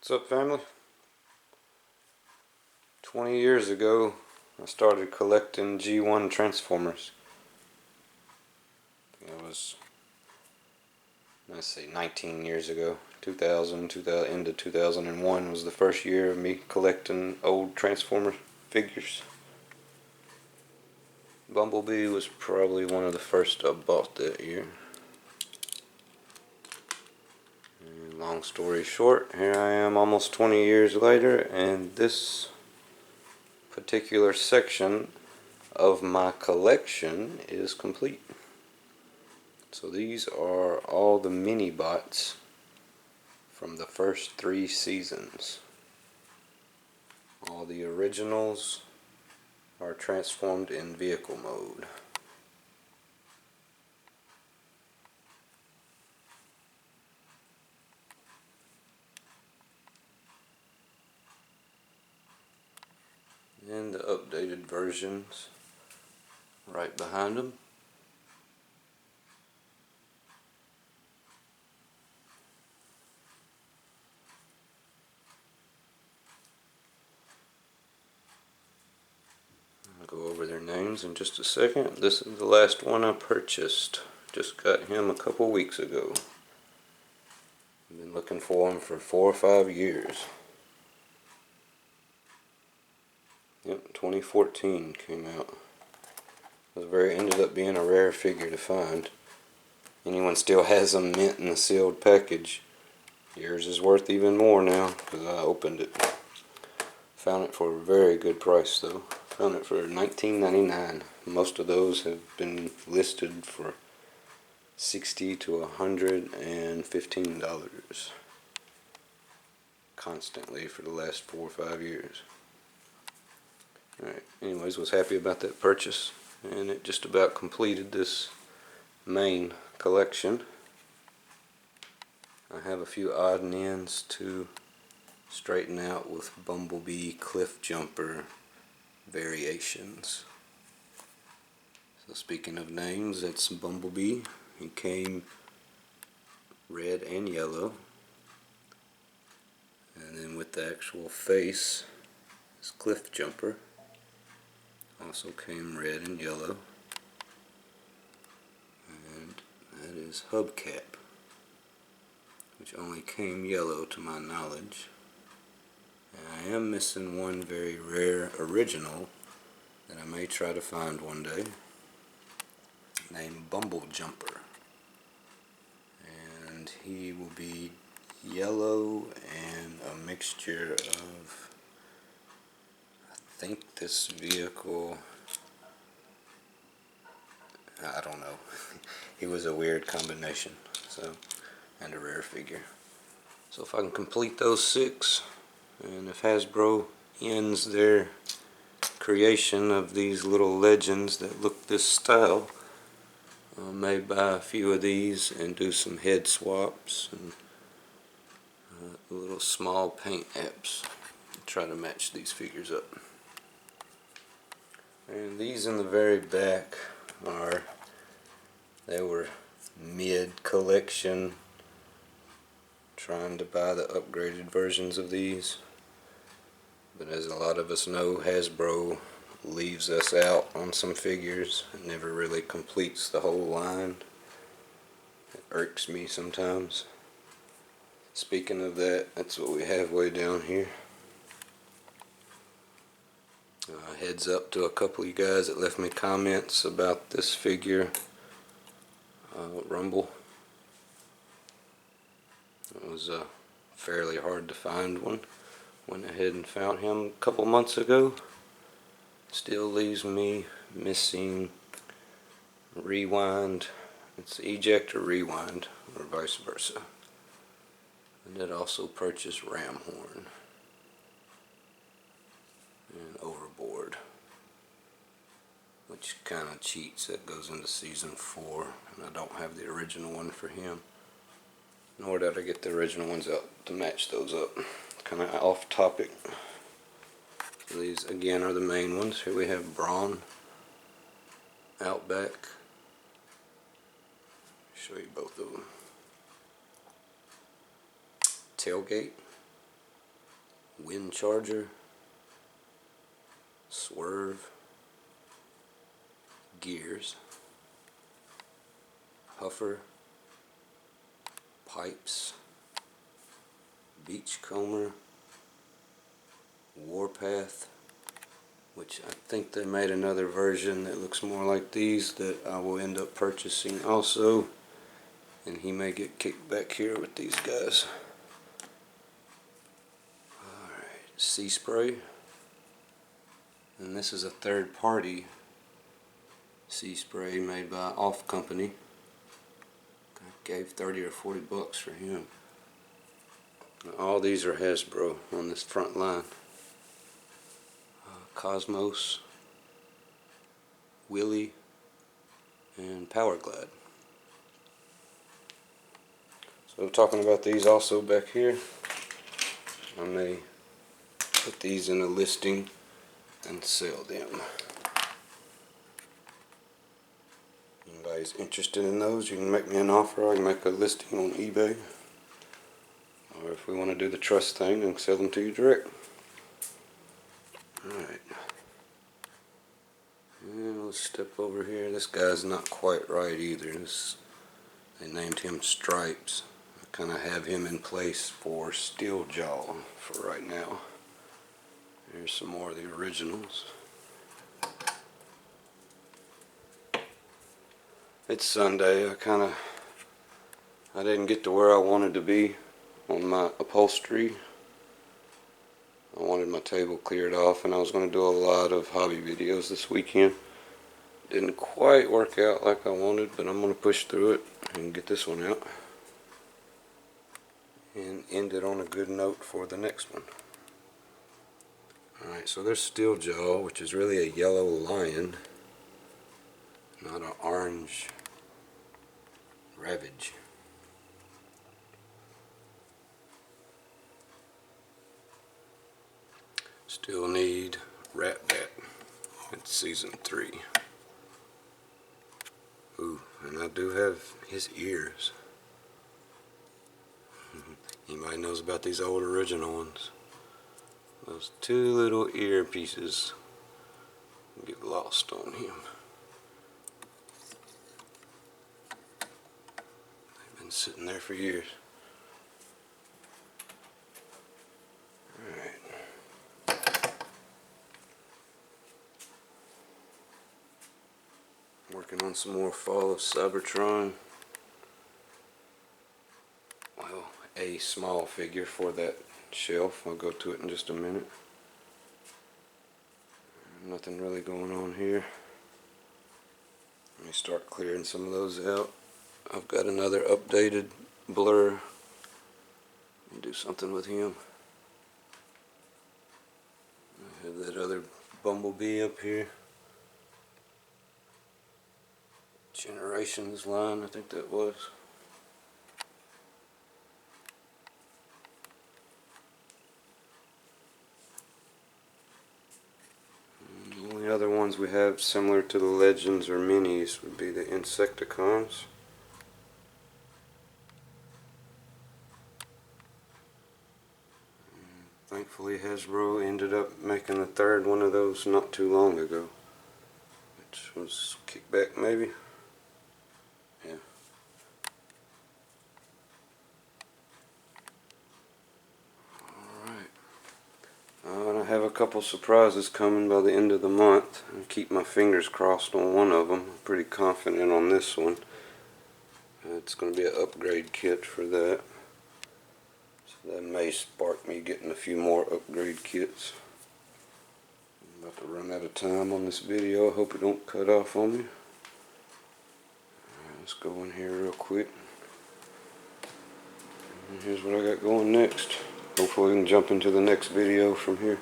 What's up, family? 20 years ago, I started collecting G1 Transformers. It was, let's see, 19 years ago. 2000, into 2001 was the first year of me collecting old Transformer figures. Bumblebee was probably one of the first I bought that year. And long story short, here I am almost 20 years later, and this particular section of my collection is complete. So these are all the mini bots from the first 3 seasons. All the originals are transformed in vehicle mode. And the updated versions right behind them. I'll go over their names in just a second. This is the last one I purchased. Just got him a couple weeks ago. I've been looking for him for 4 or 5 years. Yep, 2014 came out. Ended up being a rare figure to find. Anyone still has them mint in a sealed package. Yours is worth even more now because I opened it. Found it for a very good price though. Found it for $19.99. Most of those have been listed for $60 to $115 constantly for the last 4 or 5 years. Alright, anyways, was happy about that purchase, and it just about completed this main collection. I have a few odd and ends to straighten out with Bumblebee Cliff Jumper variations. So speaking of names, that's Bumblebee. He came red and yellow, and then with the actual face is Cliff Jumper. Also came red and yellow, and that is Hubcap, which only came yellow to my knowledge. And I am missing one very rare original that I may try to find one day, named Bumble Jumper, and he will be yellow and a mixture of, I think this vehicle, I don't know. He was a weird combination, so, and a rare figure. So if I can complete those 6, and if Hasbro ends their creation of these little legends that look this style, I may buy a few of these and do some head swaps and little small paint apps and try to match these figures up. And these in the very back they were mid-collection, trying to buy the upgraded versions of these. But as a lot of us know, Hasbro leaves us out on some figures and never really completes the whole line. It irks me sometimes. Speaking of that, that's what we have way down here. Heads up to a couple of you guys that left me comments about this figure, Rumble. It was fairly hard to find one. Went ahead and found him a couple months ago. Still leaves me missing Rewind. It's Eject or Rewind, or vice versa. And did also purchase Ramhorn and Overboard, which kind of cheats. That goes into season 4, and I don't have the original one for him, nor did I get the original ones out to match those up. Kind of off topic. So these again are the main ones. Here we have Brawn, Outback. Show you both of them. Tailgate, Wind Charger, Swerve, Gears, Huffer, Pipes, Beachcomber, Warpath, which I think they made another version that looks more like these that I will end up purchasing also, and he may get kicked back here with these guys. Alright, Sea Spray, and this is a third party Sea Spray made by Off Company. I gave 30 or 40 bucks for him. All these are Hasbro on this front line. Cosmos, Willy, and Power Glide. So talking about these also back here, I may put these in a listing and sell them. Anybody's interested in those, you can make me an offer. I can make a listing on eBay, or if we want to do the trust thing and sell them to you direct. Alright, and let's step over here. This guy's not quite right either. They named him Stripes. I kind of have him in place for Steeljaw for right now. Here's some more of the originals. It's Sunday. I didn't get to where I wanted to be on my upholstery. I wanted my table cleared off, and I was going to do a lot of hobby videos this weekend. Didn't quite work out like I wanted, but I'm going to push through it and get this one out and end it on a good note for the next one. Alright, so there's Steeljaw, which is really a yellow lion, not an orange Ravage. Still need Rat Bat. It's season 3. Ooh, and I do have his ears. Anybody knows about these old original ones? Those 2 little ear pieces get lost on him. They've been sitting there for years. Working on some more Fall of Cybertron. Well, a small figure for that shelf. I'll go to it in just a minute. Nothing really going on here. Let me start clearing some of those out. I've got another updated Blur. Do something with him. I have that other Bumblebee up here. Generations line, I think that was. And the only other ones we have similar to the Legends or Minis would be the Insecticons. Thankfully Hasbro ended up making a third one of those not too long ago, which was Kickback maybe. Yeah. Alright. And I have a couple surprises coming by the end of the month. I keep my fingers crossed on one of them. I'm pretty confident on this one. It's going to be an upgrade kit for that. So that may spark me getting a few more upgrade kits. I'm about to run out of time on this video. I hope it don't cut off on me. Let's go in here real quick. And here's what I got going next. Hopefully we can jump into the next video from here.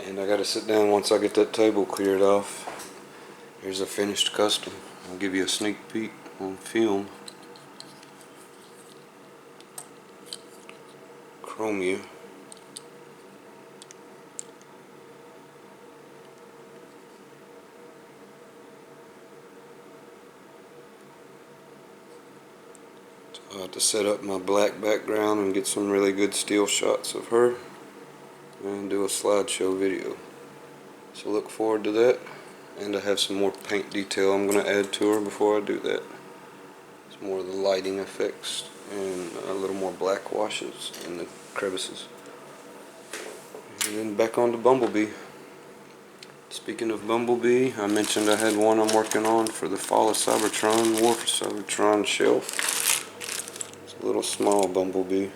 And I gotta sit down once I get that table cleared off. Here's a finished custom. I'll give you a sneak peek on film. Chromia. to set up my black background and get some really good still shots of her and do a slideshow video. So look forward to that, and I have some more paint detail I'm going to add to her before I do that. It's more of the lighting effects and a little more black washes in the crevices. And then back on to Bumblebee. Speaking of Bumblebee, I mentioned I had one I'm working on for the Fall of Cybertron, War for Cybertron shelf. It's a little small Bumblebee.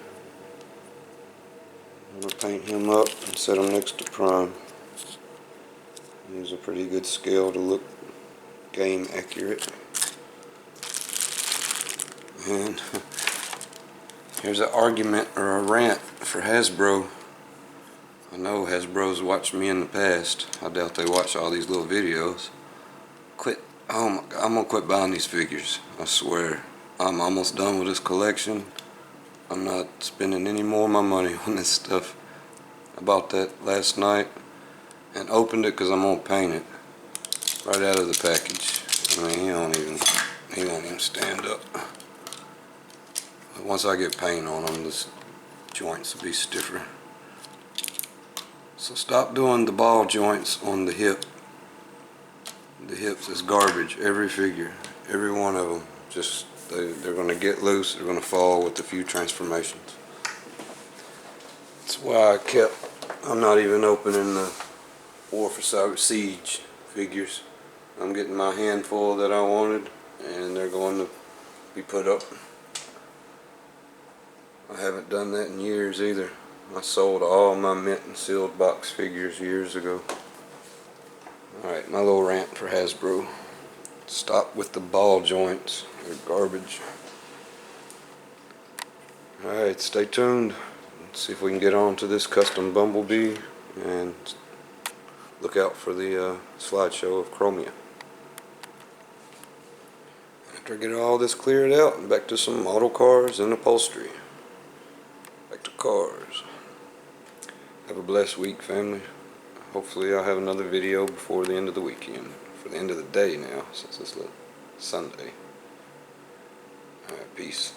I'm going to paint him up and set him next to Prime. Use a pretty good scale to look game accurate. And here's an argument or a rant for Hasbro. I know Hasbro's watched me in the past. I doubt they watch all these little videos. Oh my God, I'm gonna quit buying these figures. I swear. I'm almost done with this collection. I'm not spending any more of my money on this stuff. I bought that last night and opened it because I'm gonna paint it right out of the package. I mean, he won't even stand up. But once I get paint on them, the joints will be stiffer. So stop doing the ball joints on the hip. The hips is garbage. Every figure, every one of them, just they're going to get loose. They're going to fall with a few transformations. That's why I'm not even opening the War for Cyber Siege figures. I'm getting my handful that I wanted, and they're going to be put up. I haven't done that in years either. I sold all my mint and sealed box figures years ago. Alright, my little rant for Hasbro. Stop with the ball joints. They're garbage. Alright, stay tuned. Let's see if we can get on to this custom Bumblebee, and look out for the slideshow of Chromia. After I get all this cleared out, I'm back to some model cars and upholstery. Back to cars. Have a blessed week, family. Hopefully I'll have another video before the end of the weekend. For the end of the day now, since it's Sunday. Alright, peace.